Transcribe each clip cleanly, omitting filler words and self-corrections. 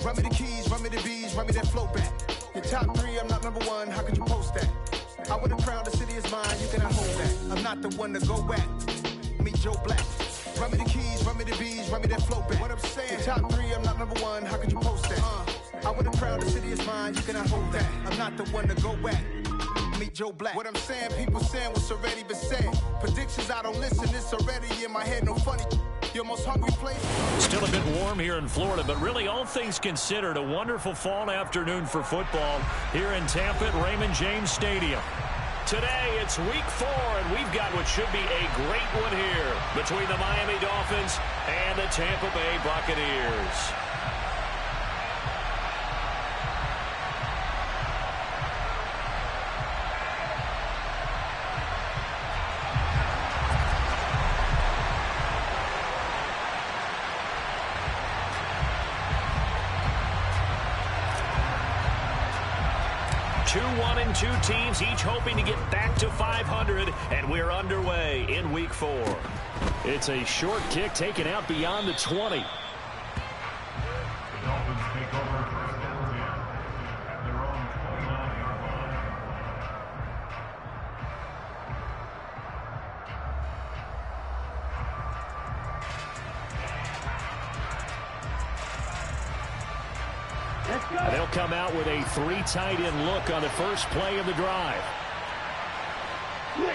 Run me the keys, run me the bees, run me that flow back. Your top 3, I'm not number 1, how could you post that? I would have crowned the city is mine, you cannot hold that. I'm not the one to go back. Meet Joe Black. Run me the keys, run me the bees, run me that flow back. What I'm saying, your top 3, I'm not number 1, how could you post that? I would have crowned the city is mine, you cannot hold that. I'm not the one to go back. Meet Joe Black. What I'm saying, people saying what's already been said. Predictions, I don't listen, it's already in my head, no funny. Your most hungry place. Still a bit warm here in Florida, but really all things considered, a wonderful fall afternoon for football here in Tampa at Raymond James Stadium. Today, it's week 4, and we've got what should be a great one here between the Miami Dolphins and the Tampa Bay Buccaneers. Two teams each hoping to get back to 500, and we're underway in week 4. It's a short kick taken out beyond the 20. The Dolphins take over first down at their own 29-yard line. They'll come out with a 3 tight end look on the first play of the drive. They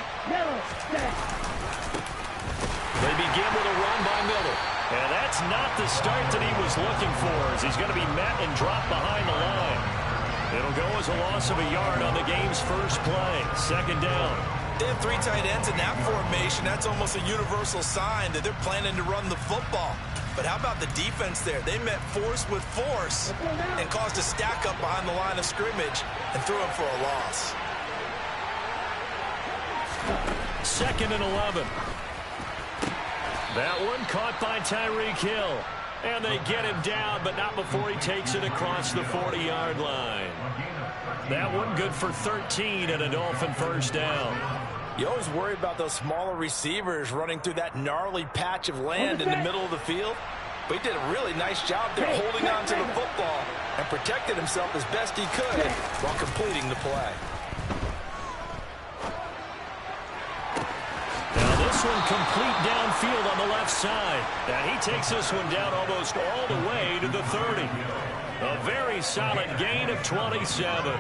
begin with a run by Miller. And that's not the start that he was looking for, as he's going to be met and dropped behind the line. It'll go as a loss of a yard on the game's first play. Second down. They have 3 tight ends in that formation. That's almost a universal sign that they're planning to run the football. But how about the defense there? They met force with force and caused a stack up behind the line of scrimmage and threw him for a loss. Second and 11. That one caught by Tyreek Hill. And they get him down, but not before he takes it across the 40-yard line. That one good for 13 and a Dolphin first down. You always worry about those smaller receivers running through that gnarly patch of land in the middle of the field. But he did a really nice job there holding on to the football and protected himself as best he could while completing the play. Now this one complete downfield on the left side. And he takes this one down almost all the way to the 30. A very solid gain of 27.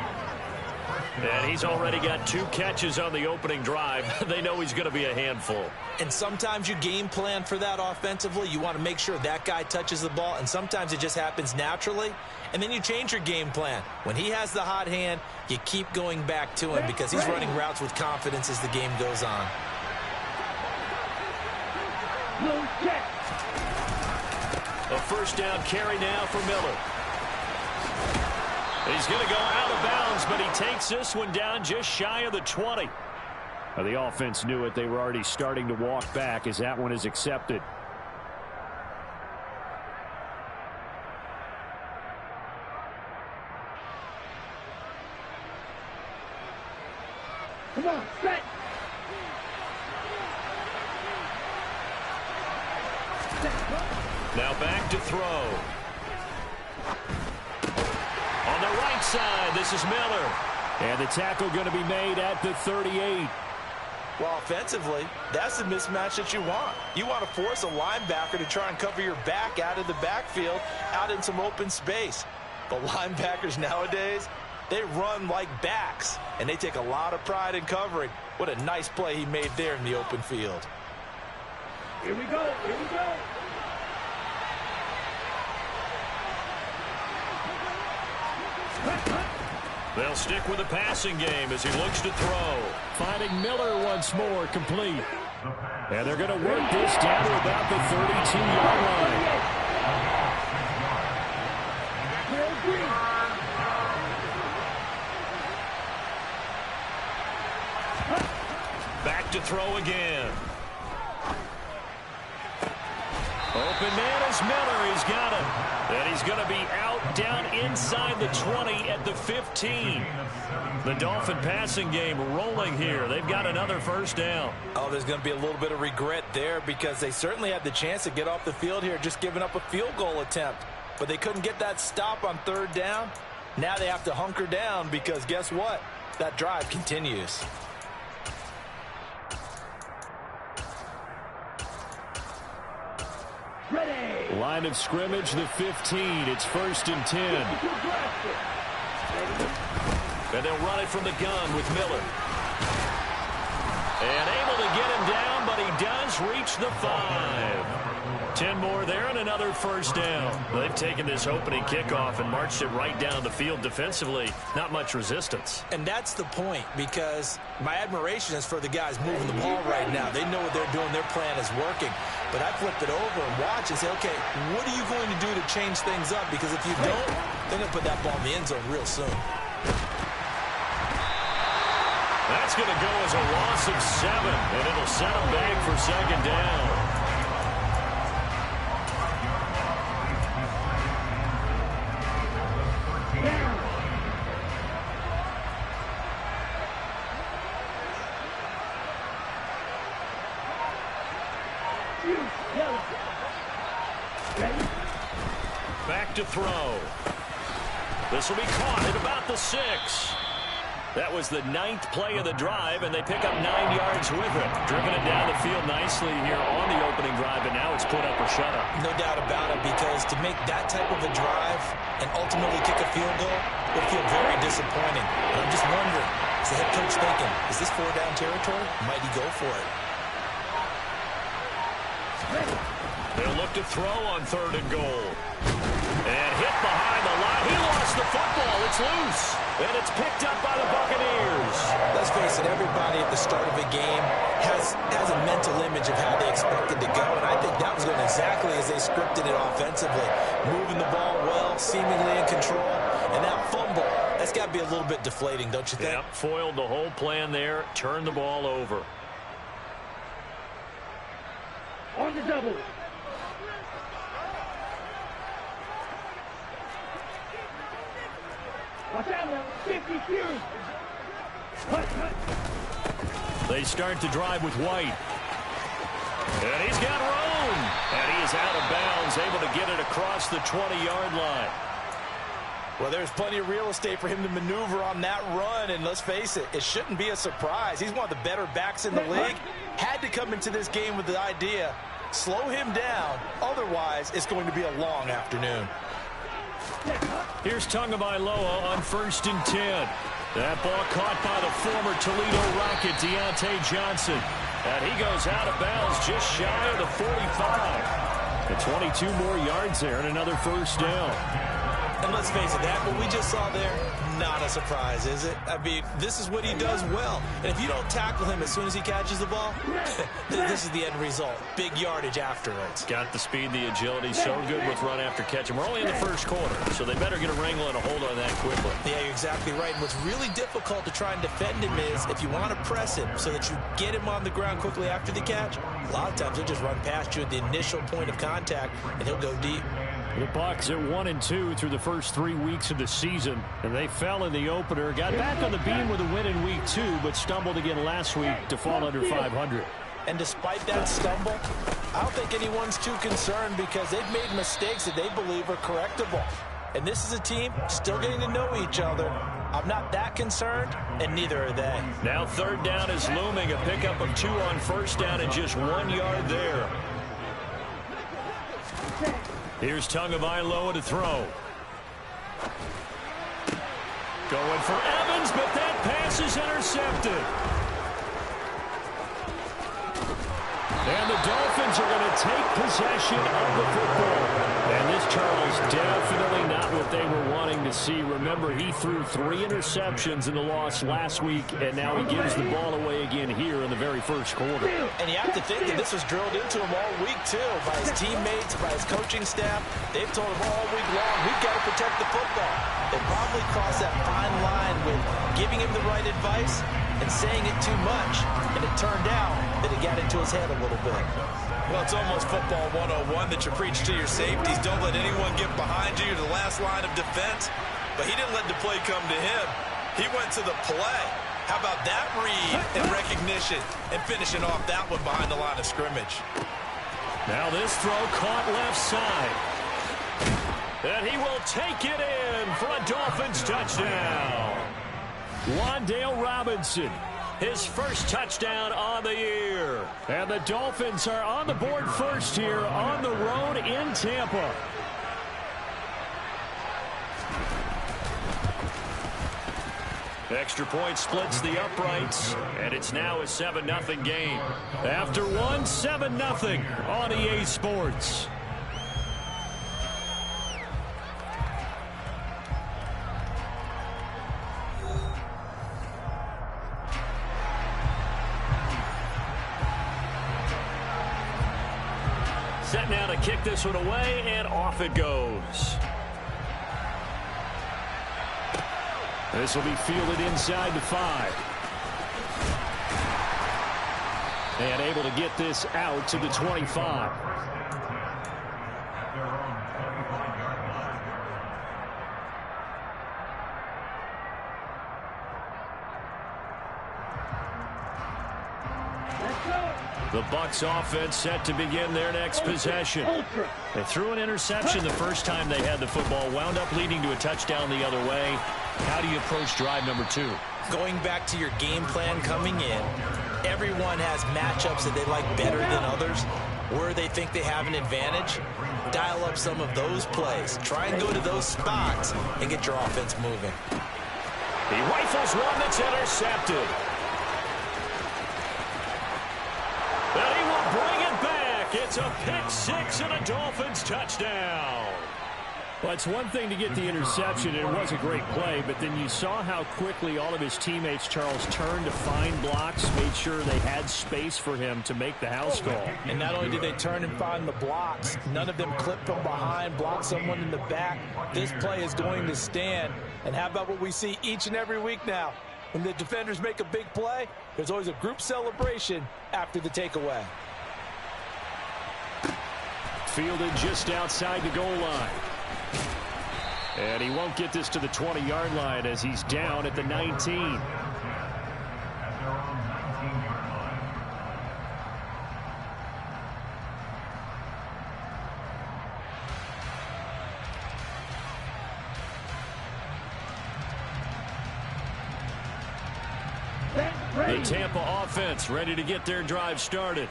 And he's already got 2 catches on the opening drive. They know he's going to be a handful. And sometimes you game plan for that offensively. You want to make sure that guy touches the ball, and sometimes it just happens naturally. And then you change your game plan. When he has the hot hand, you keep going back to him because he's running routes with confidence as the game goes on. A first down carry now for Miller. He's going to go out of bounds, but he takes this one down just shy of the 20. Well, the offense knew it. They were already starting to walk back as that one is accepted. Come on, set. Now back to throw. On the right side, this is Miller. And the tackle going to be made at the 38. Well, offensively, that's the mismatch that you want. You want to force a linebacker to try and cover your back out of the backfield, out in some open space. But linebackers nowadays, they run like backs, and they take a lot of pride in covering. What a nice play he made there in the open field. Here we go, here we go. They'll stick with the passing game as he looks to throw. Finding Miller once more, complete. And they're going to work this down to about the 32-yard line. Back to throw again. Open man is Miller. He's got it. And he's going to be out down inside the 20 at the 15. The Dolphin passing game rolling here. They've got another first down. Oh, there's going to be a little bit of regret there because they certainly had the chance to get off the field here, just giving up a field goal attempt. but they couldn't get that stop on third down. Now they have to hunker down because guess what? That drive continues. Ready. Line of scrimmage, the 15. It's 1st and 10. And they'll run it from the gun with Miller. And able to get him down, but he does reach the 5. 10 more there and another first down. They've taken this opening kickoff and marched it right down the field defensively. Not much resistance. And that's the point, because my admiration is for the guys moving the ball right now. They know what they're doing. Their plan is working. But I flip it over and watch and say, okay, what are you going to do to change things up? Because if you don't, they're going to put that ball in the end zone real soon. That's going to go as a loss of 7, and it'll set them back for 2nd down. Back to throw. This will be caught at about the 6. That was the 9th play of the drive, and they pick up 9 yards with it. Driven it down the field nicely here on the opening drive, and now it's put up or shut up. No doubt about it, because to make that type of a drive and ultimately kick a field goal would feel very disappointing. And I'm just wondering, is the head coach thinking, is this 4-down territory? Might he go for it? They'll look to throw on 3rd and goal. And hit behind the line. He lost the football. It's loose. And it's picked up by the Buccaneers. Let's face it, everybody at the start of a game has a mental image of how they expect it to go. And I think that was going exactly as they scripted it offensively. Moving the ball well, seemingly in control. And that fumble, that's got to be a little bit deflating, don't you think? Yep, foiled the whole plan there. Turned the ball over. On the double. Watch out now. 50 Fury. They start the drive with White. And he's got room. And he is out of bounds, able to get it across the 20-yard line. Well, there's plenty of real estate for him to maneuver on that run, and let's face it, it shouldn't be a surprise. He's one of the better backs in the league. Had to come into this game with the idea, slow him down, otherwise it's going to be a long afternoon. Here's Tagovailoa on 1st and 10. That ball caught by the former Toledo Rocket, Deontay Johnson. And he goes out of bounds just shy of the 45. And 22 more yards there and another first down. And let's face it, that what we just saw there, not a surprise, is it? I mean, this is what he does well. And if you don't tackle him as soon as he catches the ball, this is the end result. Big yardage afterwards. Got the speed, the agility, so good with run after catch. And we're only in the first quarter, so they better get a wrangle and a hold on that quickly. Yeah, you're exactly right. And what's really difficult to try and defend him is if you want to press him so that you get him on the ground quickly after the catch, a lot of times he'll just run past you at the initial point of contact, and he'll go deep. The Bucs at 1-2 through the first 3 weeks of the season, and they fell in the opener. Got back on the beam with a win in week 2, but stumbled again last week to fall under 500. And despite that stumble, I don't think anyone's too concerned because they've made mistakes that they believe are correctable. And this is a team still getting to know each other. I'm not that concerned, and neither are they. Now 3rd down is looming. A pickup of 2 on 1st down and just 1 yard there. Here's Tagovailoa to throw. Going for Evans, but that pass is intercepted. And the Dolphins are going to take possession of the football. And this, Charles, definitely not what they were wanting to see. Remember, he threw 3 interceptions in the loss last week, and now he gives the ball away again here in the very first quarter. And you have to think that this was drilled into him all week, too, by his teammates, by his coaching staff. They've told him all week long, we've got to protect the football. They probably crossed that fine line with giving him the right advice and saying it too much. And it turned out that it got into his head a little bit. Well, it's almost football 101 that you preach to your safeties. Don't let anyone get behind you to the last line of defense. But he didn't let the play come to him. He went to the play. How about that read and recognition and finishing off that one behind the line of scrimmage? Now this throw caught left side. And he will take it in for a Dolphins touchdown. Wan'Dale Robinson, his first touchdown on the year. And the Dolphins are on the board first here on the road in Tampa. Extra point splits the uprights, and it's now a 7-0 game. After one, 7-0 on EA Sports. Set now to kick this one away, and off it goes. This will be fielded inside the 5. And able to get this out to the 25. The Bucs offense set to begin their next possession. They threw an interception the first time they had the football, wound up leading to a touchdown the other way. How do you approach drive number 2? Going back to your game plan coming in, everyone has matchups that they like better than others. Where they think they have an advantage, dial up some of those plays. Try and go to those spots and get your offense moving. He rifles one that's intercepted. And he will bring it back. It's a pick 6 and a Dolphins touchdown. Well, it's one thing to get the interception, and it was a great play, but then you saw how quickly all of his teammates, Charles, turned to find blocks, made sure they had space for him to make the house call. And not only did they turn and find the blocks, none of them clipped from behind, blocked someone in the back. This play is going to stand. And how about what we see each and every week now? When the defenders make a big play, there's always a group celebration after the takeaway. Fielded just outside the goal line. And he won't get this to the 20-yard line as he's down at the 19. At their own 19-yard line. The Tampa offense ready to get their drive started.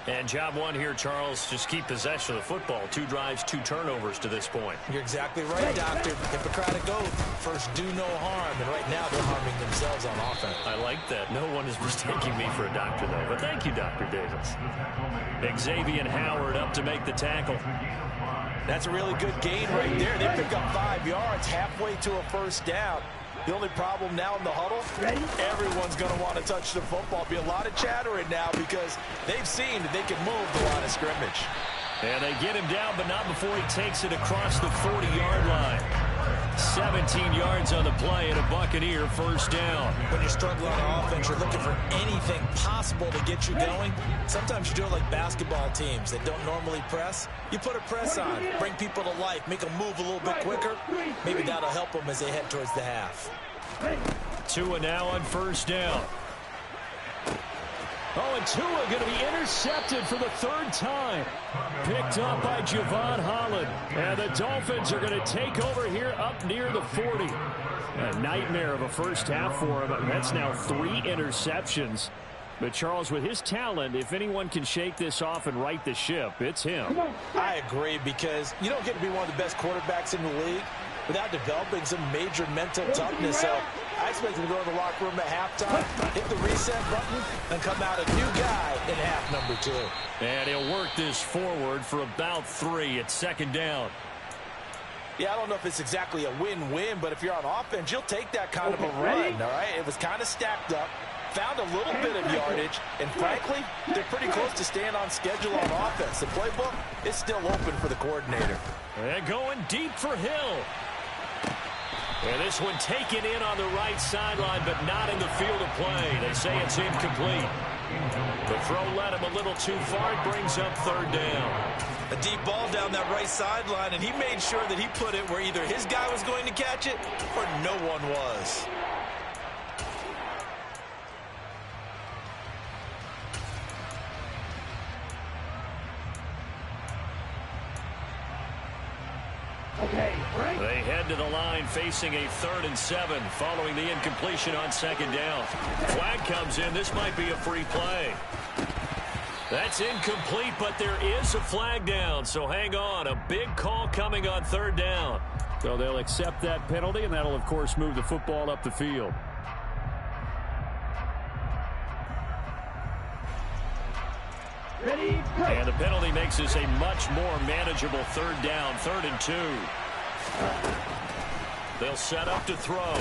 And job one here, Charles, just keep possession of the football. 2 drives, 2 turnovers to this point. You're exactly right, Doctor. Hippocratic oath. First, do no harm. And right now, they're harming themselves on offense. I like that. No one is mistaking me for a doctor, though. But thank you, Dr. Davis. Xavier Howard up to make the tackle. That's a really good gain right there. They pick up 5 yards halfway to a first down. The only problem now in the huddle, everyone's going to want to touch the football. Be a lot of chattering now because they've seen that they can move the line of scrimmage. And they get him down, but not before he takes it across the 40-yard line. 17 yards on the play and a Buccaneer first down. When you're struggling on offense, you're looking for anything possible to get you going. Sometimes you do it like basketball teams that don't normally press. You put a press on, bring people to life, make them move a little bit quicker. Maybe that'll help them as they head towards the half. Tua now on first down. Oh, and Tua going to be intercepted for the 3rd time. Picked up by Javon Holland. And the Dolphins are going to take over here up near the 40. A nightmare of a first half for him. That's now 3 interceptions. But, Charles, with his talent, if anyone can shake this off and right the ship, it's him. I agree, because you don't get to be one of the best quarterbacks in the league without developing some major mental toughness. So I expect him to go to the locker room at halftime, hit the reset button, and come out a new guy in half number 2. And he'll work this forward for about 3 at 2nd down. Yeah, I don't know if it's exactly a win-win, but if you're on offense, you'll take that kind of a run, all right? It was kind of stacked up, found a little bit of yardage, and frankly, they're pretty close to staying on schedule on offense. The playbook is still open for the coordinator. And going deep for Hill. And this one taken in on the right sideline, but not in the field of play. They say it's incomplete. The throw led him a little too far. It brings up 3rd down. A deep ball down that right sideline, and he made sure that he put it where either his guy was going to catch it or no one was. Okay. to the line facing a 3rd and 7 following the incompletion on 2nd down. Flag comes in. This might be a free play. That's incomplete, but there is a flag down, so hang on. A big call coming on 3rd down. So they'll accept that penalty, and that'll, of course, move the football up the field. Ready, go. And the penalty makes this a much more manageable 3rd down, 3rd and 2. They'll set up to throw.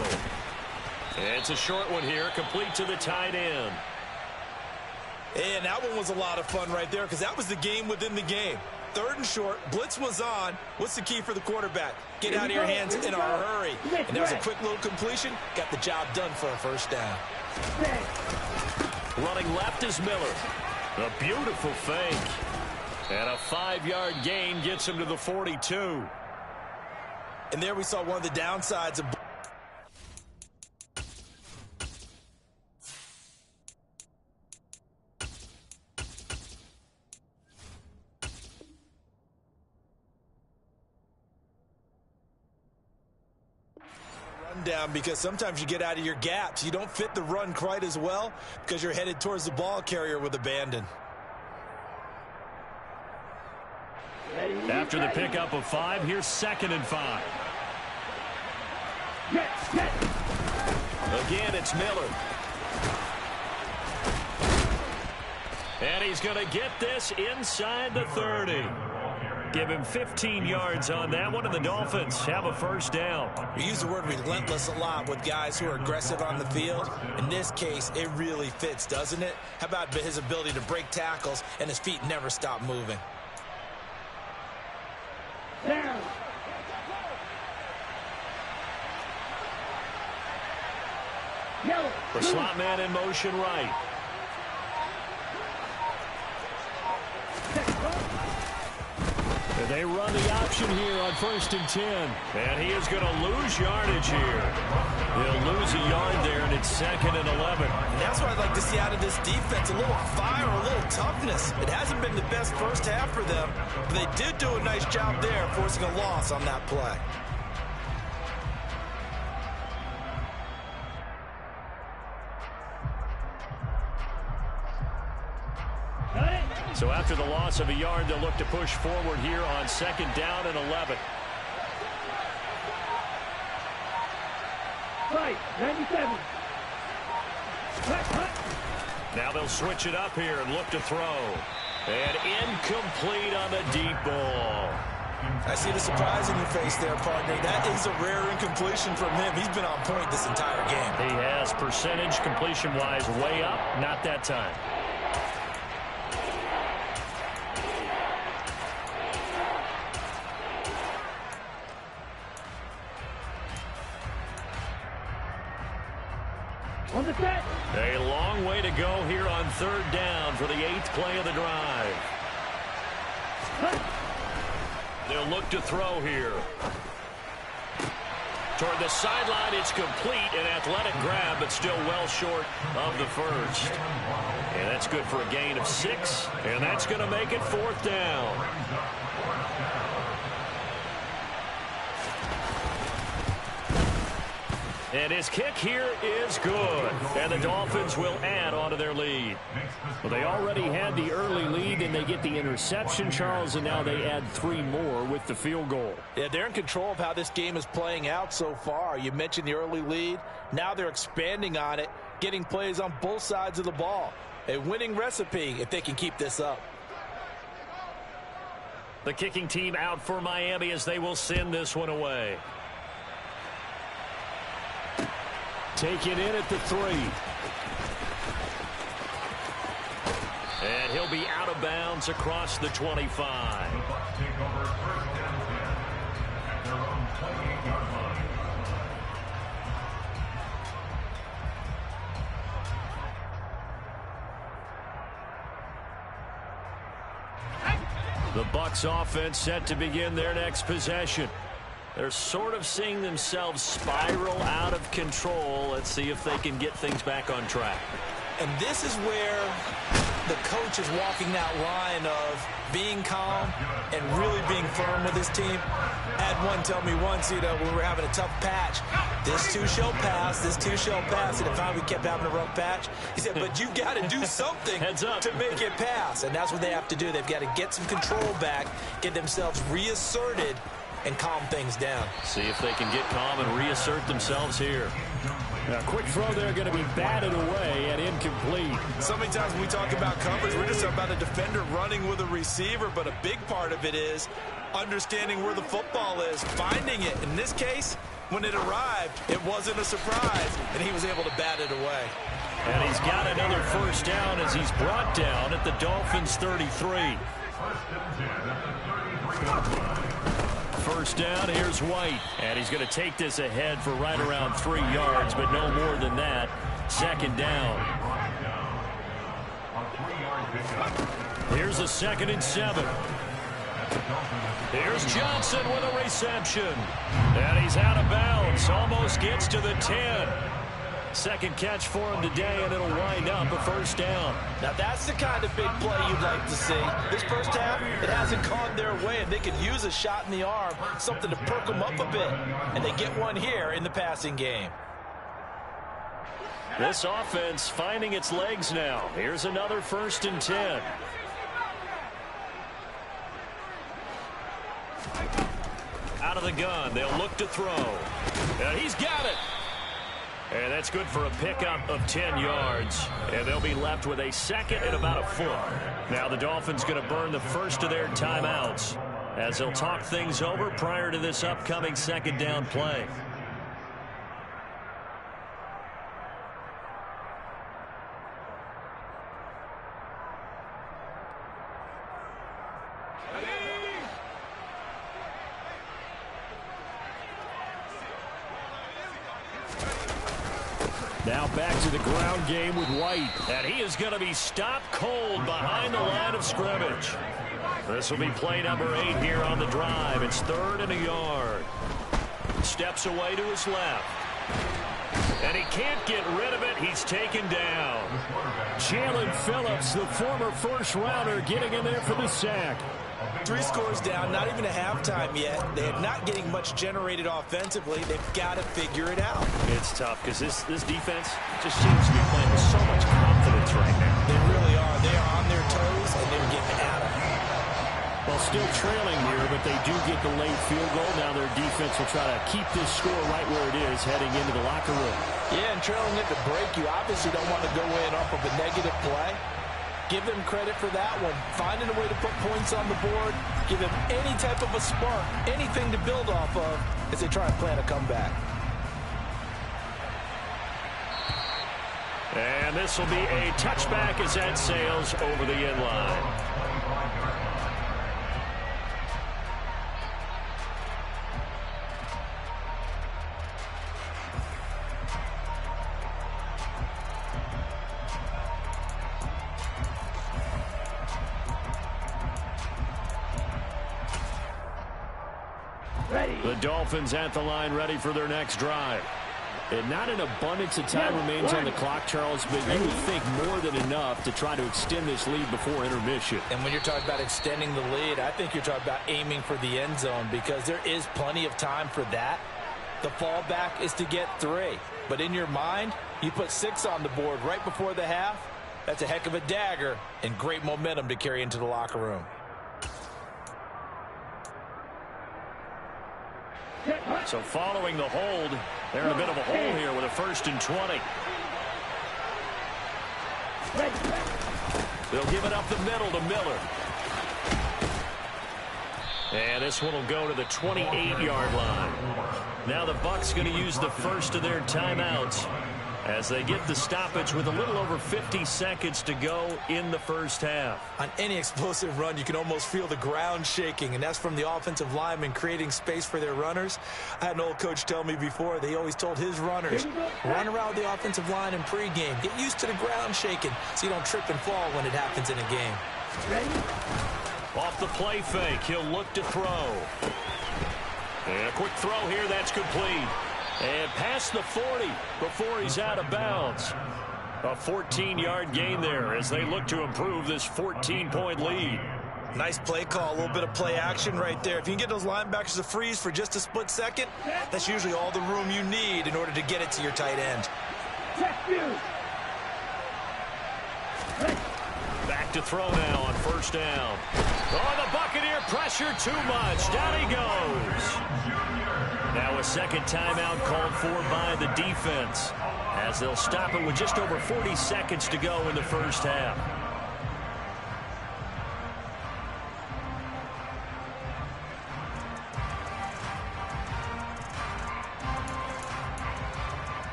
It's a short one here, complete to the tight end. And that one was a lot of fun right there because that was the game within the game. 3rd and short, blitz was on. What's the key for the quarterback? Get out of your hands in a hurry. And there was a quick little completion. Got the job done for a 1st down. Running left is Miller. A beautiful fake. And a 5-yard gain gets him to the 42. And there we saw one of the downsides of down because sometimes you get out of your gaps. You don't fit the run quite as well because you're headed towards the ball carrier with abandon. After the pickup of 5, here's 2nd and 5. Again, it's Miller. And he's going to get this inside the 30. Give him 15 yards on that one, and the Dolphins have a 1st down. We use the word relentless a lot with guys who are aggressive on the field. In this case, it really fits, doesn't it? How about his ability to break tackles and his feet never stop moving? Down. Yellow. The slot man in motion right. They run the option here on 1st and 10. And he is going to lose yardage here. He'll lose a yard there, and it's 2nd and 11. And that's what I'd like to see out of this defense, a little fire, a little toughness. It hasn't been the best 1st half for them, but they did do a nice job there forcing a loss on that play. So after the loss of a yard, they'll look to push forward here on 2nd down and 11. Right, 97. Now they'll switch it up here and look to throw. And incomplete on the deep ball. I see the surprise in your face there, partner. That is a rare incompletion from him. He's been on point this entire game. He has percentage completion-wise way up, not that time. On the set. A long way to go here on 3rd down for the 8th play of the drive. They'll look to throw here. Toward the sideline, it's complete. An athletic grab, but still well short of the 1st. And that's good for a gain of 6. And that's going to make it 4th down. And his kick here is good. And the Dolphins will add on to their lead. Well, they already had the early lead, and they get the interception, Charles, and now they add 3 more with the field goal. Yeah, they're in control of how this game is playing out so far. You mentioned the early lead. Now they're expanding on it, getting plays on both sides of the ball. A winning recipe if they can keep this up. The kicking team out for Miami as they will send this one away. Taken in at the 3. And he'll be out of bounds across the 25. The Bucs take over 1st and 10 at their own 28-yard line. The Bucs offense set to begin their next possession. They're sort of seeing themselves spiral out of control. Let's see if they can get things back on track. And this is where the coach is walking that line of being calm and really being firm with his team. I had one tell me once, when we were having a tough patch, this too shall pass, this too shall pass. And if we kept having a rough patch, he said, but you've got to do something to make it pass. And that's what they have to do. They've got to get some control back, get themselves reasserted, and calm things down. See if they can get calm and reassert themselves here. A quick throw there going to be batted away and incomplete. So many times when we talk about coverage, we're just about a defender running with a receiver, but a big part of it is understanding where the football is, finding it. In this case, when it arrived, it wasn't a surprise, and he was able to bat it away. And he's got another first down as he's brought down at the Dolphins' 33. First down, here's White. And he's going to take this ahead for right around 3 yards, but no more than that. Second down. Here's a 2nd and 7. Here's Johnson with a reception. And he's out of bounds. Almost gets to the 10. Second catch for him today, and it'll wind up a first down. Now, that's the kind of big play you'd like to see. This first half, it hasn't gone their way, and they could use a shot in the arm, something to perk them up a bit. And they get one here in the passing game. This offense finding its legs now. Here's another 1st and 10. Out of the gun, they'll look to throw. And he's got it. And that's good for a pickup of 10 yards. And they'll be left with a 2nd and about a foot. Now the Dolphins going to burn the first of their timeouts as they'll talk things over prior to this upcoming 2nd down play. Now back to the ground game with White. And he is going to be stopped cold behind the line of scrimmage. This will be play number 8 here on the drive. It's 3rd and a yard. Steps away to his left. And he can't get rid of it. He's taken down. Jalen Phillips, the former first-rounder, getting in there for the sack. 3 scores down, not even a halftime yet. They're not getting much generated offensively. They've got to figure it out. It's tough because this defense just seems to be playing with so much confidence right now. They really are. They are on their toes, and they're getting at it. Well, still trailing here, but they do get the late field goal. Now their defense will try to keep this score right where it is heading into the locker room. Yeah, and trailing it to break, you obviously don't want to go in off of a negative play. Give them credit for that one. Finding a way to put points on the board. Give them any type of a spark, anything to build off of as they try and plan a comeback. And this will be a touchback as that sails over the end line. The Dolphins at the line, ready for their next drive. And not an abundance of time remains on the clock, Charles, but you would think more than enough to try to extend this lead before intermission. And when you're talking about extending the lead, I think you're talking about aiming for the end zone because there is plenty of time for that. The fallback is to get 3. But in your mind, you put 6 on the board right before the half. That's a heck of a dagger and great momentum to carry into the locker room. So following the hold, they're in a bit of a hole here with a 1st and 20. They'll give it up the middle to Miller. And this one will go to the 28-yard line. Now the Bucs going to use the first of their timeouts as they get the stoppage with a little over 50 seconds to go in the first half. On any explosive run, you can almost feel the ground shaking, and that's from the offensive linemen creating space for their runners. I had an old coach tell me before, they always told his runners, run around the offensive line in pregame. Get used to the ground shaking so you don't trip and fall when it happens in a game. Off the play fake, he'll look to throw. And a quick throw here, that's complete. And past the 40 before he's out of bounds. A 14-yard gain there as they look to improve this 14-point lead. Nice play call, a little bit of play action right there. If you can get those linebackers to freeze for just a split second, that's usually all the room you need in order to get it to your tight end. Back to throw now on first down. Oh, the Buccaneer pressure too much. Down he goes. Now a second timeout called for by the defense as they'll stop it with just over 40 seconds to go in the first half.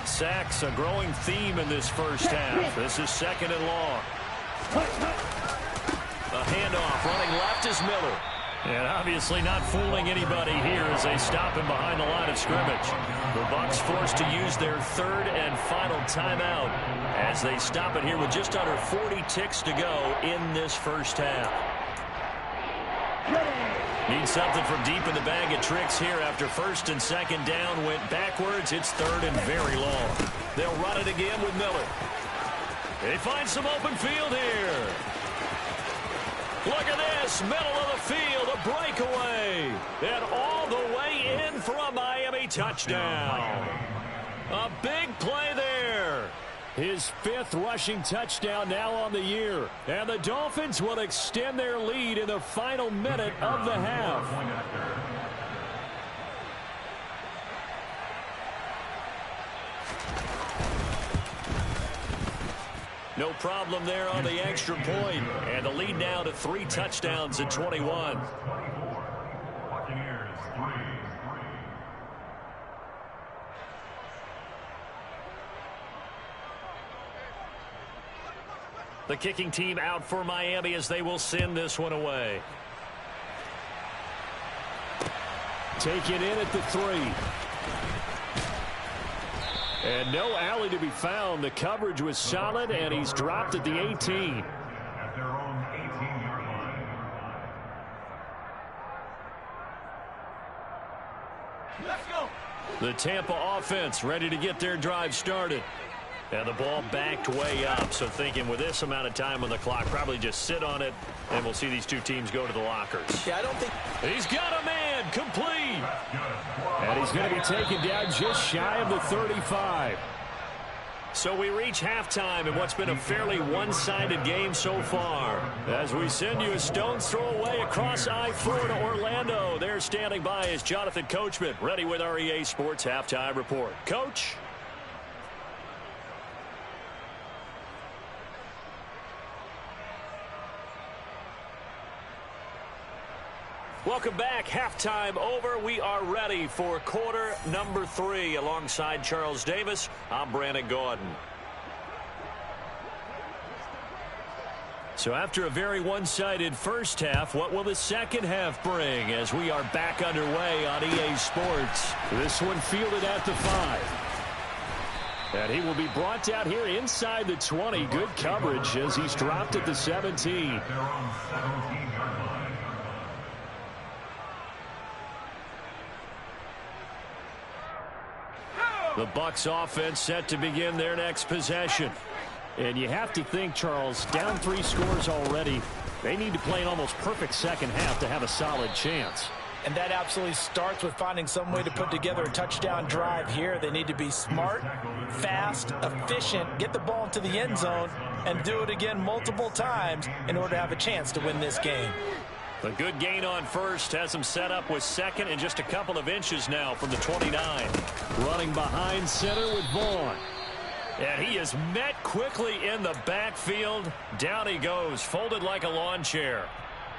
Sacks, a growing theme in this first half. This is second and long. A handoff running left is Miller. And obviously not fooling anybody here as they stop him behind the line of scrimmage. The Bucs forced to use their third and final timeout as they stop it here with just under 40 ticks to go in this first half. Need something from deep in the bag of tricks here after first and second down went backwards. It's third and very long. They'll run it again with Miller. They find some open field here. Look at this, middle of the field, a breakaway. And all the way in for a Miami touchdown. A big play there. His 5th rushing touchdown now on the year. And the Dolphins will extend their lead in the final minute of the half. No problem there on the extra point. And the lead now to 3 touchdowns at 21. Buccaneers 3. The kicking team out for Miami as they will send this one away. Take it in at the 3. And no alley to be found. The coverage was solid, and he's dropped at the 18. At their own 18-yard line. Let's go. The Tampa offense ready to get their drive started. And the ball backed way up, so thinking with this amount of time on the clock, probably just sit on it, and we'll see these two teams go to the lockers. Yeah, I don't think... He's got a man, complete. And he's going to be taken down just shy of the 35. So we reach halftime in what's been a fairly one-sided game so far. As we send you a stone's throw away across I-4 to Orlando. There standing by is Jonathan Coachman, ready with our EA Sports Halftime Report. Coach? Welcome back. Halftime over. We are ready for quarter number 3. Alongside Charles Davis, I'm Brandon Gaudin. So after a very one-sided first half, what will the second half bring as we are back underway on EA Sports? This one fielded at the 5. And he will be brought down here inside the 20. Good coverage as he's dropped at the 17. Their own 17-yard line. The Bucs offense set to begin their next possession. And you have to think, Charles, down 3 scores already. They need to play an almost perfect second half to have a solid chance. And that absolutely starts with finding some way to put together a touchdown drive here. They need to be smart, fast, efficient, get the ball into the end zone, and do it again multiple times in order to have a chance to win this game. A good gain on first has him set up with second and just a couple of inches now from the 29. Running behind center with Vaughn. And he is met quickly in the backfield. Down he goes, folded like a lawn chair.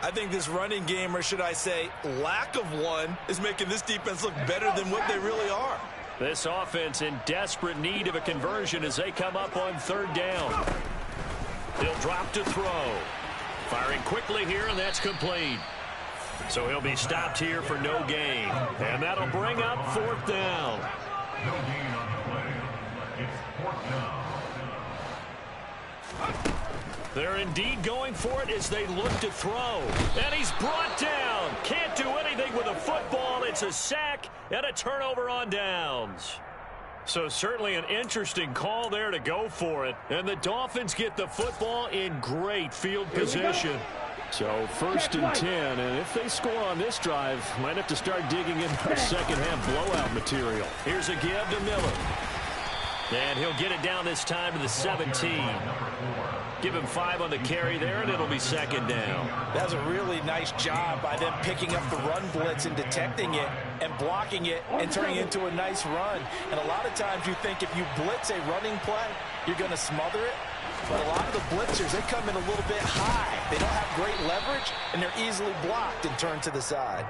I think this running game, or should I say lack of one, is making this defense look better than what they really are. This offense in desperate need of a conversion as they come up on third down. They'll drop to throw. Firing quickly here, and that's complete. So he'll be stopped here for no gain. And that'll bring up 4th down. No gain on the play. It's 4th down. They're indeed going for it as they look to throw. And he's brought down. Can't do anything with a football. It's a sack and a turnover on downs. So certainly an interesting call there to go for it. And the Dolphins get the football in great field position. So first and 10, and if they score on this drive, might have to start digging in for second-half blowout material. Here's a give to Miller. And he'll get it down this time to the 17. Give him 5 on the carry there, and it'll be second down. That's a really nice job by them picking up the run blitz and detecting it and blocking it and turning it into a nice run. And a lot of times you think if you blitz a running play, you're going to smother it. But a lot of the blitzers, they come in a little bit high. They don't have great leverage, and they're easily blocked and turned to the side.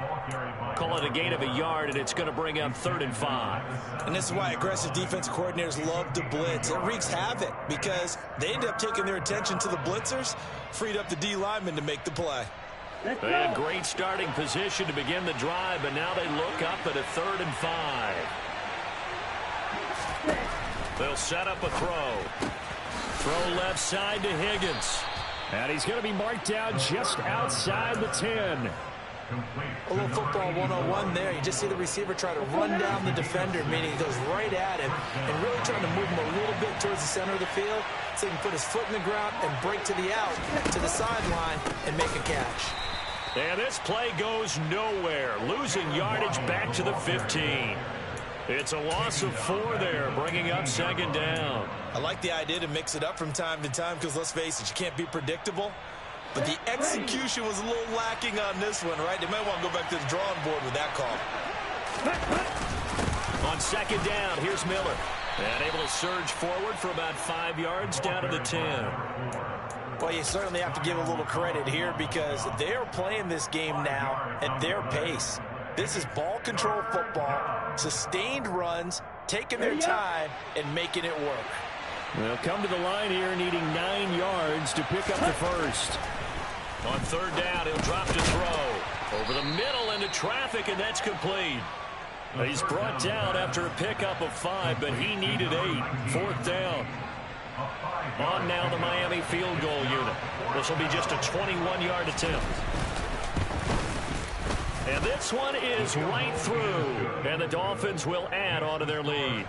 Call it a gain of a yard, and it's going to bring up 3rd and 5. And this is why aggressive defensive coordinators love to blitz. It wreaks havoc because they end up taking their attention to the blitzers, freed up the D linemen to make the play. They had great starting position to begin the drive, but now they look up at a 3rd and 5. They'll set up a throw. Throw left side to Higgins. And he's going to be marked down just outside the 10. A little football 101 there. You just see the receiver try to run down the defender, meaning he goes right at him and really trying to move him a little bit towards the center of the field so he can put his foot in the ground and break to the out, to the sideline, and make a catch. And this play goes nowhere. Losing yardage back to the 15. It's a loss of 4 there, bringing up second down. I like the idea to mix it up from time to time because, let's face it, you can't be predictable. But the execution was a little lacking on this one, right? They might want to go back to the drawing board with that call. On second down, here's Miller. And able to surge forward for about 5 yards down to the 10. Well, you certainly have to give a little credit here because they're playing this game now at their pace. This is ball control football, sustained runs, taking their time, and making it work. They'll come to the line here needing 9 yards to pick up the first. On third down, he'll drop to throw. Over the middle into traffic, and that's complete. He's brought down after a pickup of 5, but he needed 8. 4th down. On now the Miami field goal unit. This will be just a 21-yard attempt. And this one is right through. And the Dolphins will add on to their lead.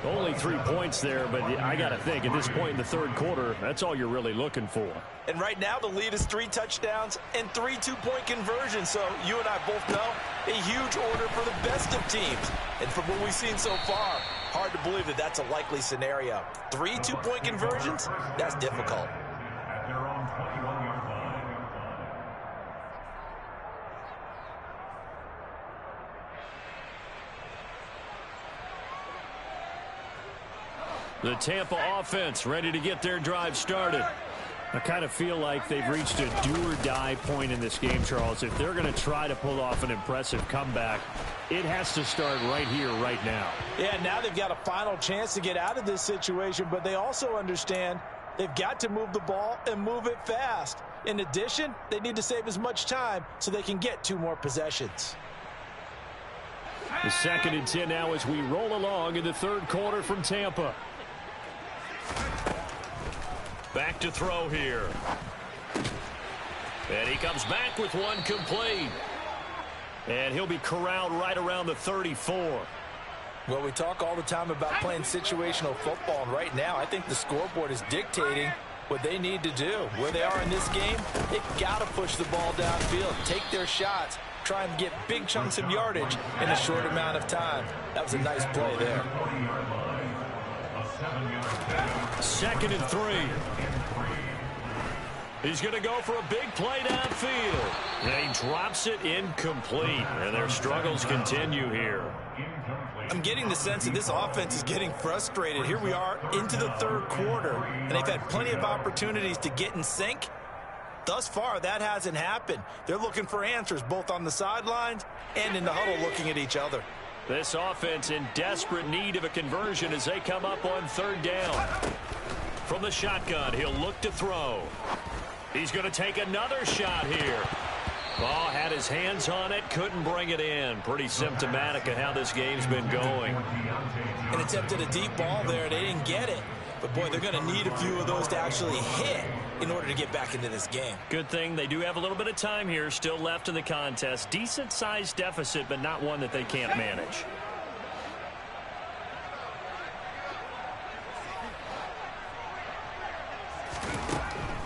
Only 3 points there, but I got to think at this point in the third quarter, that's all you're really looking for. And right now the lead is 3 touchdowns and 3 two-point conversions. So you and I both know a huge order for the best of teams. And from what we've seen so far, hard to believe that that's a likely scenario. 3 two-point conversions? That's difficult. At their own 21-yard line. The Tampa offense ready to get their drive started. I kind of feel like they've reached a do-or-die point in this game, Charles. If they're going to try to pull off an impressive comeback, it has to start right here, right now. Yeah, now they've got a final chance to get out of this situation, but they also understand they've got to move the ball and move it fast. In addition, they need to save as much time so they can get 2 more possessions. The 2nd and 10 now as we roll along in the third quarter from Tampa. Back to throw here. And he comes back with one complete. And he'll be corralled right around the 34. Well, we talk all the time about playing situational football, and right now I think the scoreboard is dictating what they need to do. Where they are in this game, they've got to push the ball downfield, take their shots, try and get big chunks of yardage in a short amount of time. That was a nice play there. 2nd and 3. He's going to go for a big play downfield. And he drops it incomplete. And their struggles continue here. I'm getting the sense that this offense is getting frustrated. Here we are into the third quarter, and they've had plenty of opportunities to get in sync. Thus far, that hasn't happened. They're looking for answers both on the sidelines and in the huddle looking at each other. This offense in desperate need of a conversion as they come up on third down. From the shotgun, he'll look to throw. He's going to take another shot here. Oh, had his hands on it, couldn't bring it in. Pretty symptomatic of how this game's been going. An attempt at a deep ball there. They didn't get it. But, boy, they're going to need a few of those to actually hit in order to get back into this game. Good thing they do have a little bit of time here still left in the contest. Decent-sized deficit, but not one that they can't manage.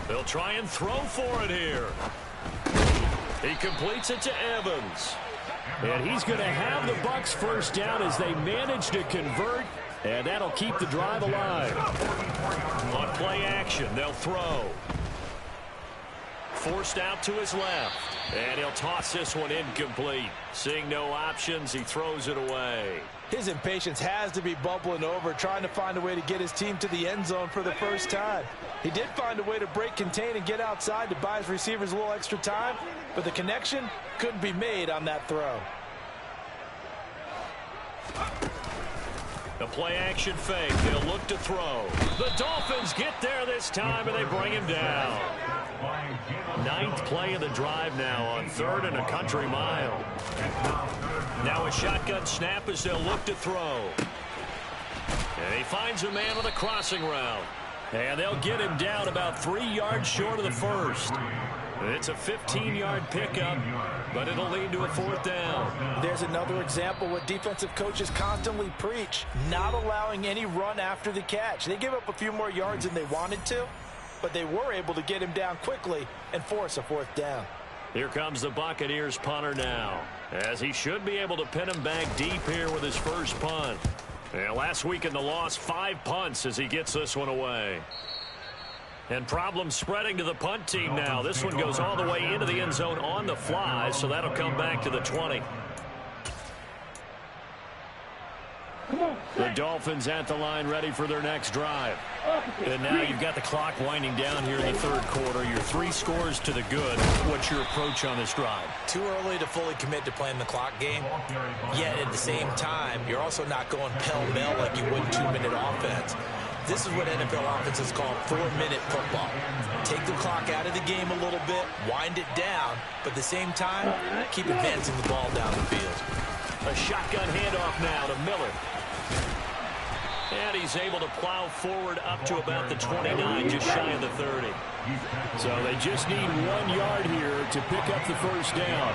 They'll try and throw for it here. He completes it to Evans. And he's going to have the Bucs first down as they manage to convert, and that'll keep the drive alive. On play action, they'll throw. Forced out to his left, and he'll toss this one incomplete. Seeing no options, he throws it away. His impatience has to be bubbling over, trying to find a way to get his team to the end zone for the first time. He did find a way to break contain and get outside to buy his receivers a little extra time, but the connection couldn't be made on that throw. The play action fake. They'll look to throw. The Dolphins get there this time, and they bring him down. 9th play of the drive now on 3rd and a country mile. Now a shotgun snap as they'll look to throw. And he finds a man on a crossing route. And they'll get him down about 3 yards short of the first. It's a 15-yard pickup, but it'll lead to a 4th down. There's another example what defensive coaches constantly preach, not allowing any run after the catch. They give up a few more yards than they wanted to, but they were able to get him down quickly and force a 4th down. Here comes the Buccaneers punter now, as he should be able to pin him back deep here with his first punt. Yeah, last week in the loss, 5 punts as he gets this one away. And problems spreading to the punt team now. This one goes all the way into the end zone on the fly, so that'll come back to the 20. The Dolphins at the line ready for their next drive. And now you've got the clock winding down here in the 3rd quarter. Your 3 scores to the good. What's your approach on this drive? Too early to fully commit to playing the clock game. Yet at the same time, you're also not going pell-mell like you would 2-minute offense. This is what NFL offenses call 4-minute football. Take the clock out of the game a little bit, wind it down, but at the same time, keep advancing the ball down the field. A shotgun handoff now to Miller. And he's able to plow forward up to about the 29, just shy of the 30. So they just need 1 yard here to pick up the first down.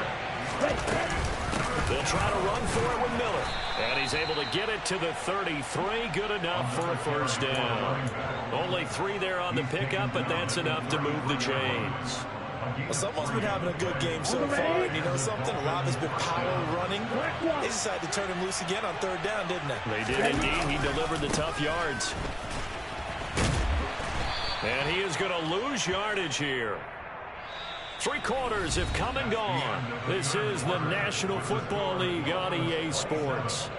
They'll try to run for it with Miller. And he's able to get it to the 33. Good enough for a first down. Only 3 there on the pickup, but that's enough to move the chains. Well, someone's been having a good game so far, and you know something? A lot has been power running. They decided to turn him loose again on 3rd down, didn't they? They did indeed. He delivered the tough yards. And he is going to lose yardage here. 3 quarters have come and gone. This is the National Football League on EA Sports.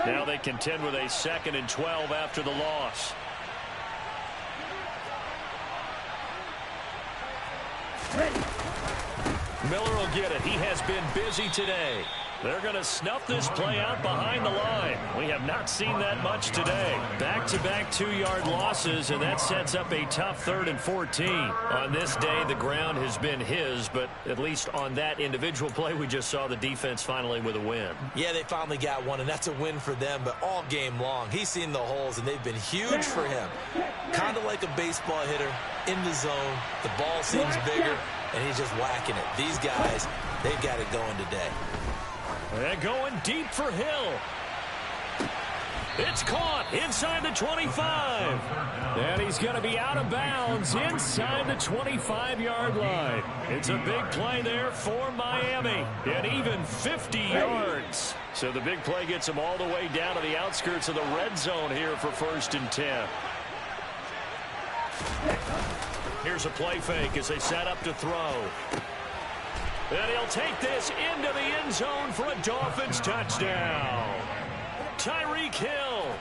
Now they contend with a 2nd and 12 after the loss. Miller will get it. He has been busy today. They're going to snuff this play out behind the line. We have not seen that much today. Back-to-back 2-yard losses, and that sets up a tough 3rd and 14. On this day, the ground has been his, but at least on that individual play, we just saw the defense finally with a win. Yeah, they finally got one, and that's a win for them, but all game long, he's seen the holes, and they've been huge for him. Kind of like a baseball hitter in the zone. The ball seems bigger, and he's just whacking it. These guys, they've got it going today. They're going deep for Hill. It's caught inside the 25. And he's going to be out of bounds inside the 25-yard line. It's a big play there for Miami. And even 50 yards. So the big play gets them all the way down to the outskirts of the red zone here for 1st and 10. Here's a play fake as they set up to throw. And he'll take this into the end zone for a Dolphins touchdown. Tyreek Hill,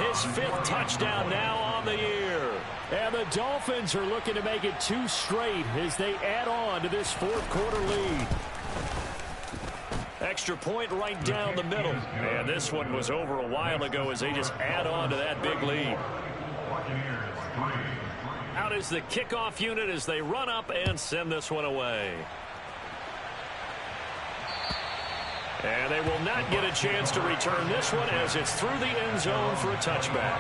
his 5th touchdown now on the year. And the Dolphins are looking to make it 2 straight as they add on to this 4th quarter lead. Extra point right down the middle. And this one was over a while ago as they just add on to that big lead. Out is the kickoff unit as they run up and send this one away. And they will not get a chance to return this one as it's through the end zone for a touchback.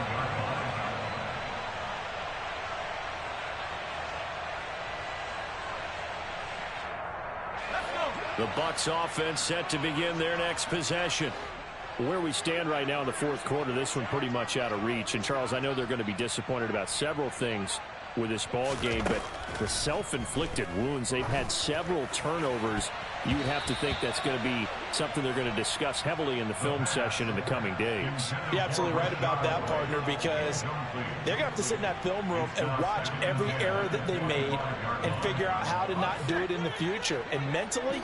The Bucs offense set to begin their next possession. Where we stand right now in the fourth quarter, this one pretty much out of reach. And, Charles, I know they're going to be disappointed about several things with this ball game, but the self-inflicted wounds, they've had several turnovers. You would have to think that's going to be something they're going to discuss heavily in the film session in the coming days. You're absolutely right about that, partner, because they're going to have to sit in that film room and watch every error that they made and figure out how to not do it in the future. And mentally,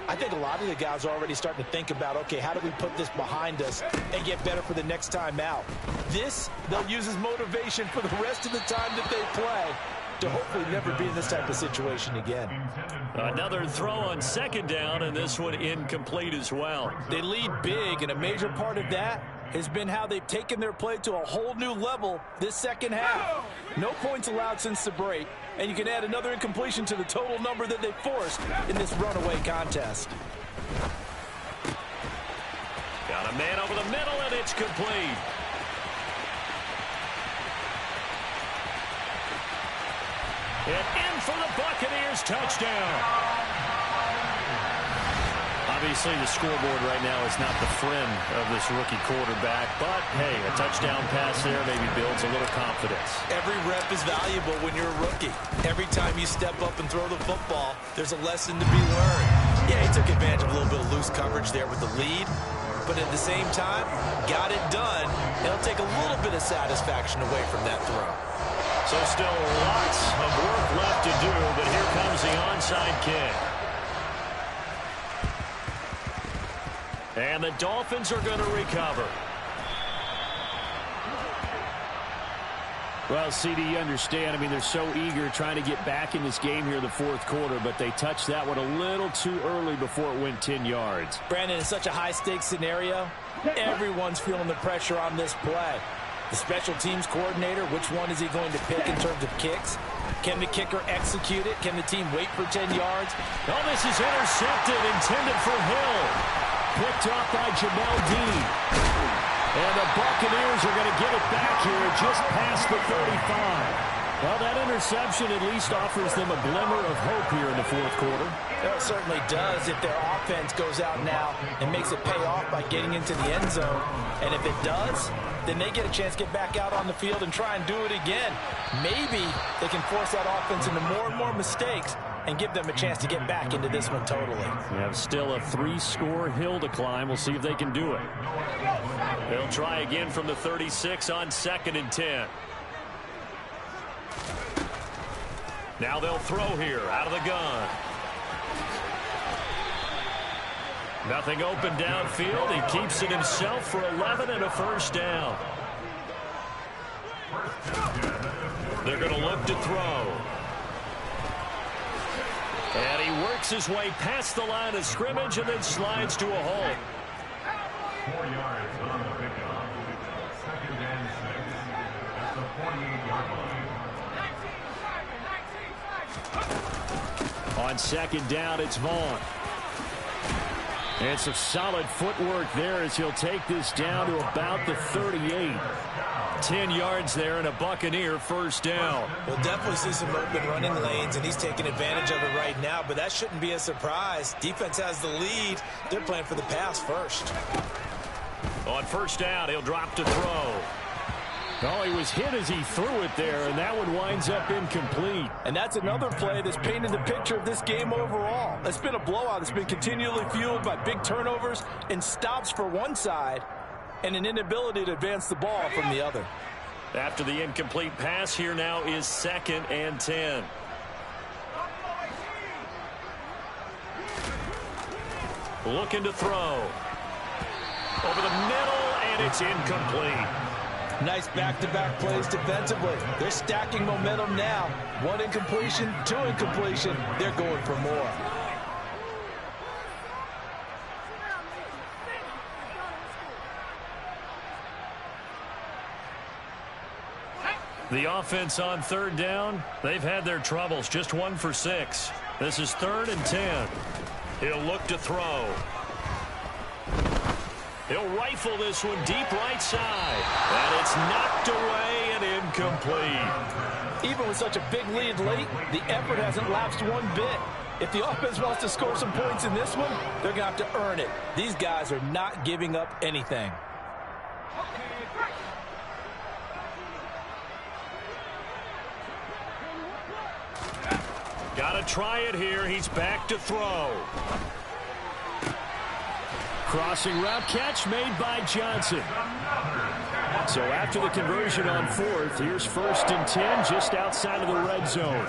I think a lot of the guys are already starting to think about, okay, how do we put this behind us and get better for the next time out? This, they'll use as motivation for the rest of the time that they play to hopefully never be in this type of situation again. Another throw on second down, and this one incomplete as well. They lead big, and a major part of that has been how they've taken their play to a whole new level this second half. No points allowed since the break, and you can add another incompletion to the total number that they forced in this runaway contest. Got a man over the middle, and it's complete. And in for the Buccaneers, touchdown. Obviously, the scoreboard right now is not the friend of this rookie quarterback, but, hey, a touchdown pass there maybe builds a little confidence. Every rep is valuable when you're a rookie. Every time you step up and throw the football, there's a lesson to be learned. Yeah, he took advantage of a little bit of loose coverage there with the lead, but at the same time, got it done. It'll take a little bit of satisfaction away from that throw. So still lots of work left to do, but here comes the onside kick. And the Dolphins are going to recover. Well, CD, you understand. I mean, they're so eager trying to get back in this game here in the fourth quarter, but they touched that one a little too early before it went 10 yards. Brandon, in such a high-stakes scenario, everyone's feeling the pressure on this play. The special teams coordinator, which one is he going to pick in terms of kicks? Can the kicker execute it? Can the team wait for 10 yards? Oh, this is intercepted, intended for Hill. Picked off by Jamel Dean. And the Buccaneers are going to get it back here just past the 35. Well, that interception at least offers them a glimmer of hope here in the fourth quarter. It certainly does if their offense goes out now and makes it pay off by getting into the end zone. And if it does, then they get a chance to get back out on the field and try and do it again. Maybe they can force that offense into more and more mistakes and give them a chance to get back into this one totally. We have still a 3-score hill to climb. We'll see if they can do it. They'll try again from the 36 on 2nd and 10. Now they'll throw here out of the gun. Nothing open downfield. He keeps it himself for 11 and a first down. They're going to look to throw. And he works his way past the line of scrimmage and then slides to a halt. 4 yards on the pickup. 2nd and 6 at the 48-yard line. On 2nd down, it's Vaughn. And some solid footwork there as he'll take this down to about the 38. 10 yards there and a Buccaneer first down. We'll definitely see some open running lanes, and he's taking advantage of it right now, but that shouldn't be a surprise. Defense has the lead. They're playing for the pass first. On first down, he'll drop to throw. Oh, he was hit as he threw it there, and that one winds up incomplete. And that's another play that's painted the picture of this game overall. It's been a blowout. It's been continually fueled by big turnovers and stops for one side and an inability to advance the ball from the other. After the incomplete pass, here now is 2nd and 10. Looking to throw. Over the middle, and it's incomplete. Nice back-to-back plays defensively. They're stacking momentum now. 1 incompletion, 2 incompletion. They're going for more. The offense on 3rd down, they've had their troubles. Just 1 for 6. This is 3rd and 10. He'll look to throw. He'll rifle this one deep right side. And it's knocked away and incomplete. Even with such a big lead late, the effort hasn't lapsed one bit. If the offense wants to score some points in this one, they're going to have to earn it. These guys are not giving up anything. Got to try it here. He's back to throw. Crossing route catch made by Johnson. So after the conversion on fourth, here's 1st and 10 just outside of the red zone.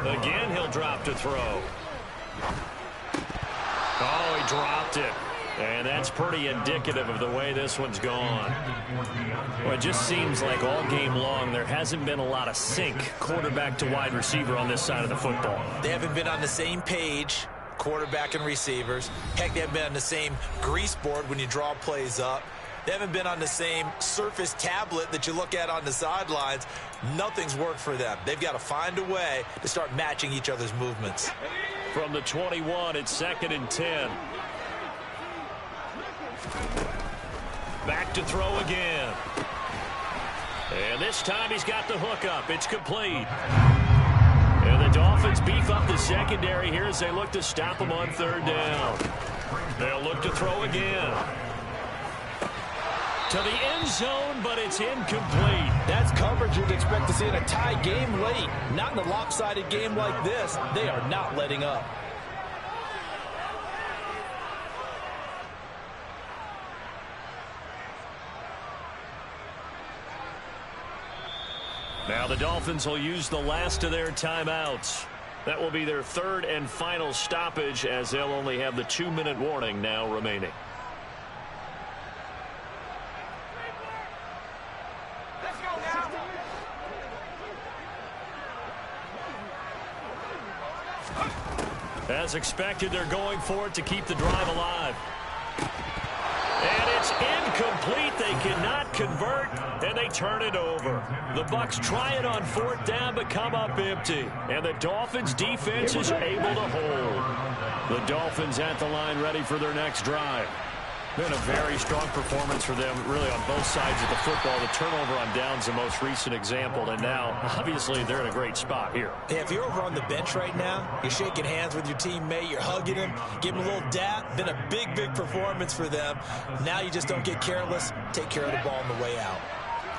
Again, he'll drop to throw. Oh, he dropped it. And that's pretty indicative of the way this one's gone. Well, it just seems like all game long there hasn't been a lot of sync quarterback to wide receiver on this side of the football. They haven't been on the same page, quarterback and receivers. Heck, they haven't been on the same grease board when you draw plays up. They haven't been on the same Surface tablet that you look at on the sidelines. Nothing's worked for them. They've got to find a way to start matching each other's movements. From the 21, it's 2nd and 10. Back to throw again. And this time he's got the hook up. It's complete. And the Dolphins beef up the secondary here as they look to stop him on 3rd down. They'll look to throw again. To the end zone, but it's incomplete. That's coverage you'd expect to see in a tie game late. Not in a lopsided game like this. They are not letting up. Now the Dolphins will use the last of their timeouts. That will be their 3rd and final stoppage as they'll only have the 2-minute warning now remaining. As expected, they're going for it to keep the drive alive. And it's incomplete. They cannot convert, and they turn it over. The Bucs try it on 4th down, but come up empty. And the Dolphins' defense is able to hold. The Dolphins at the line ready for their next drive. Been a very strong performance for them, really, on both sides of the football. The turnover on downs the most recent example, and now, obviously, they're in a great spot here. Hey, if you're over on the bench right now, you're shaking hands with your teammate, you're hugging him, giving him a little dap. Been a big, big performance for them. Now you just don't get careless. Take care of the ball on the way out.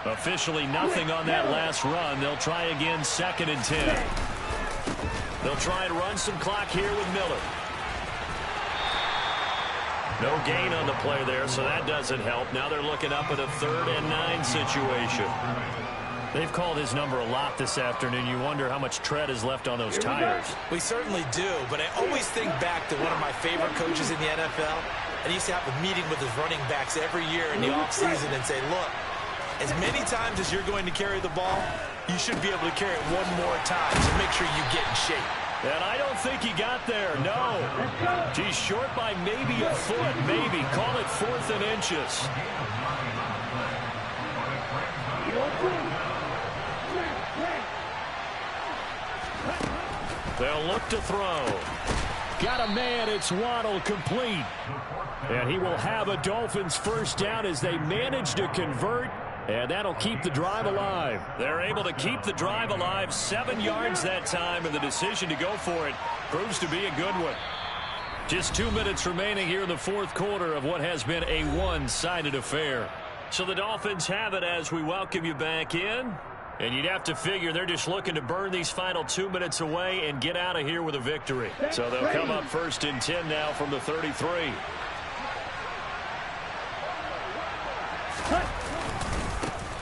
Officially nothing on that last run. They'll try again, 2nd and 10. They'll try and run some clock here with Miller. No gain on the play there, so that doesn't help. Now they're looking up at a 3rd and 9 situation. They've called his number a lot this afternoon. You wonder how much tread is left on those tires. We certainly do, but I always think back to one of my favorite coaches in the NFL. And he used to have a meeting with his running backs every year in the offseason and say, look, as many times as you're going to carry the ball, you should be able to carry it one more time to make sure you get in shape. And I don't think he got there, no. He's short by maybe a foot, maybe. Call it 4th and inches. They'll look to throw. Got a man, it's Waddle, complete. And he will have a Dolphins 1st down as they manage to convert. And that'll keep the drive alive. They're able to keep the drive alive, 7 yards that time, and the decision to go for it proves to be a good one. Just 2 minutes remaining here in the 4th quarter of what has been a one-sided affair. So the Dolphins have it as we welcome you back in. And you'd have to figure they're just looking to burn these final 2 minutes away and get out of here with a victory. So they'll come up 1st and 10 now from the 33.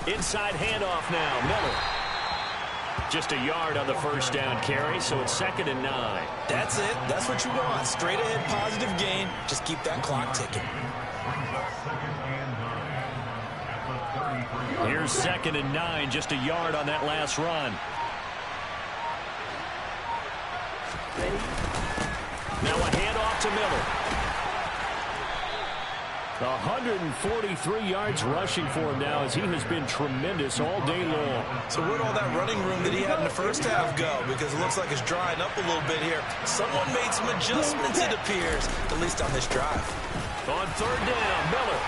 Inside handoff now, Miller. Just a yard on the 1st down carry, so it's 2nd and 9. That's it. That's what you want. Straight ahead, positive gain. Just keep that clock ticking. Here's 2nd and 9, just a yard on that last run. Now a handoff to Miller. 143 yards rushing for him now as he has been tremendous all day long. So where'd all that running room that he had in the first half go? Because it looks like it's drying up a little bit here. Someone made some adjustments, it appears, at least on this drive. On third down, Miller.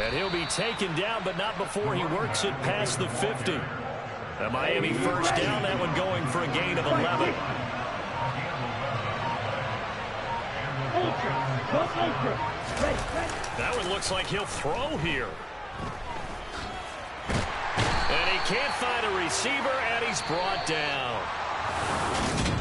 And he'll be taken down, but not before he works it past the 50. A Miami first down, that one going for a gain of 11. That one looks like he'll throw here. And he can't find a receiver, and he's brought down.